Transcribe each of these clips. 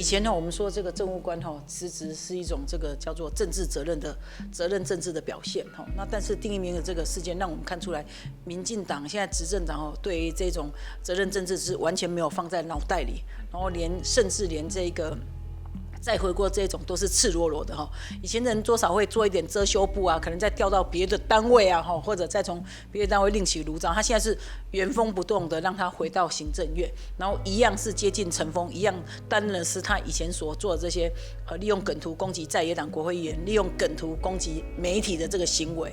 以前呢，我们说这个政务官辞职是一种这个叫做政治责任政治的表现那但是丁一鸣的这个事件，让我们看出来，民进党现在执政党对于这种责任政治是完全没有放在脑袋里，然后甚至连这个。再回过这种都是赤裸裸的以前的人多少会做一点遮羞布啊，可能再调到别的单位啊或者再从别的单位另起炉灶。他现在是原封不动的让他回到行政院，然后一样是接近尘封，一样担任的是他以前所做的这些利用梗图攻击在野党国会议员，利用梗图攻击媒体的这个行为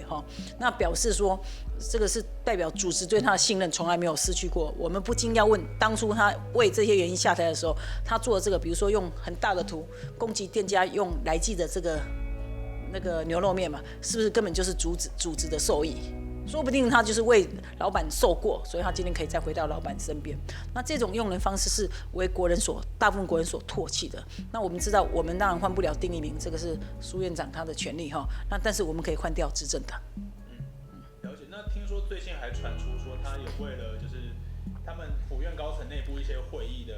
那表示说。这个是代表组织对他的信任从来没有失去过。我们不禁要问，当初他为这些原因下台的时候，他做的这个，比如说用很大的图攻击店家用来记的这个那个牛肉面嘛，是不是根本就是组织的受益？说不定他就是为老板受过，所以他今天可以再回到老板身边。那这种用人方式是为大部分国人所唾弃的。那我们知道，我们当然换不了丁一鸣，这个是苏院长他的权利那但是我们可以换掉执政党。了解。那听说最近还传出说，他也为了就是他们府院高层内部一些会议的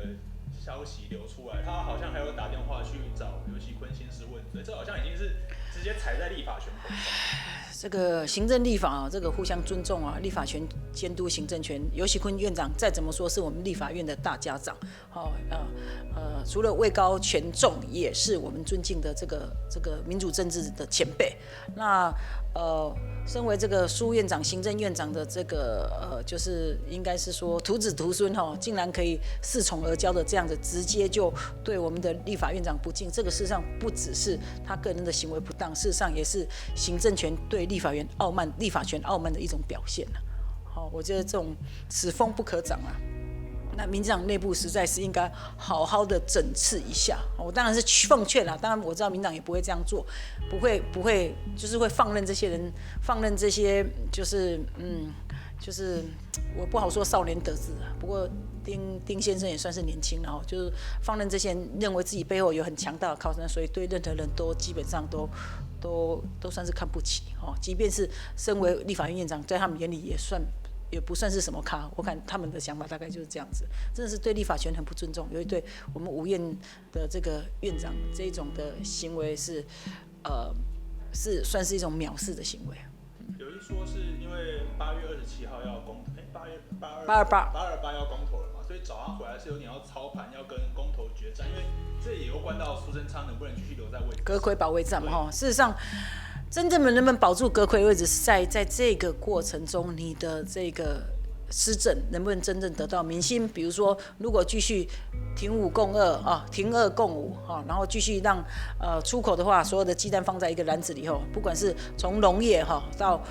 消息流出来，他好像还有打电话去找游锡堃兴师问罪，这好像已经是直接踩在立法权头上。这个行政立法这个互相尊重立法权监督行政权。游锡堃院长再怎么说是我们立法院的大家长，除了位高权重，也是我们尊敬的这个民主政治的前辈。那身为这个苏院长、行政院长的这个就是应该是说徒子徒孙竟然可以恃宠而骄的这样子，直接就对我们的立法院长不敬。这个事实上不只是他个人的行为不当，事实上也是行政权对立法权傲慢的一种表现我觉得这种此风不可长那民进党内部实在是应该好好的整治一下。我当然是奉劝啦，当然我知道民进党也不会这样做，不会就是会放任这些人，放任这些就是我不好说少年得志不过丁先生也算是年轻了就是放任这些人认为自己背后有很强大的靠山，所以对任何人都基本上都算是看不起即便是身为立法院院长，在他们眼里也不算是什么咖，我看他们的想法大概就是这样子，真的是对立法权很不尊重，尤其对我们五院的这个院长这一种的行为是算是一种藐视的行为。有一说是因为8月27号要公828要公投了嘛，所以找他回来是有点要操盘，要跟公投决战，因为这也有关到苏贞昌能不能继续留在位置。阁揆保卫战嘛事实上。真正能不能保住阁揆位置，是在这个过程中，你的这个施政能不能真正得到民心？比如说，如果继续停5共2停2共5然后继续让出口的话，所有的鸡蛋放在一个篮子里不管是从农业到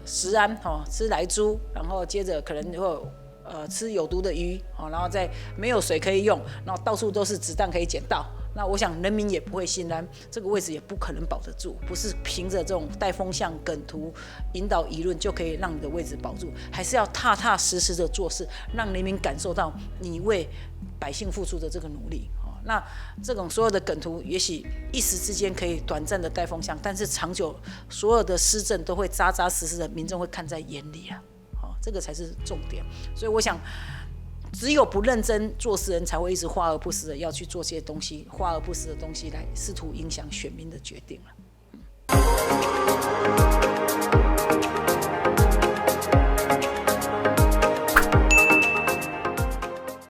食安吃来猪，然后接着可能会吃有毒的鱼然后再没有水可以用，然后到处都是子弹可以捡到。那我想人民也不会信任，这个位置也不可能保得住，不是凭着这种带风向、梗图引导舆论就可以让你的位置保住，还是要踏踏实实的做事，让人民感受到你为百姓付出的这个努力。那这种所有的梗图，也许一时之间可以短暂的带风向，但是长久所有的施政都会扎扎实实的，民众会看在眼里这个才是重点。所以我想。只有不认真做事人才会一直华而不实的要去做这些东西，华而不实的东西来试图影响选民的决定了。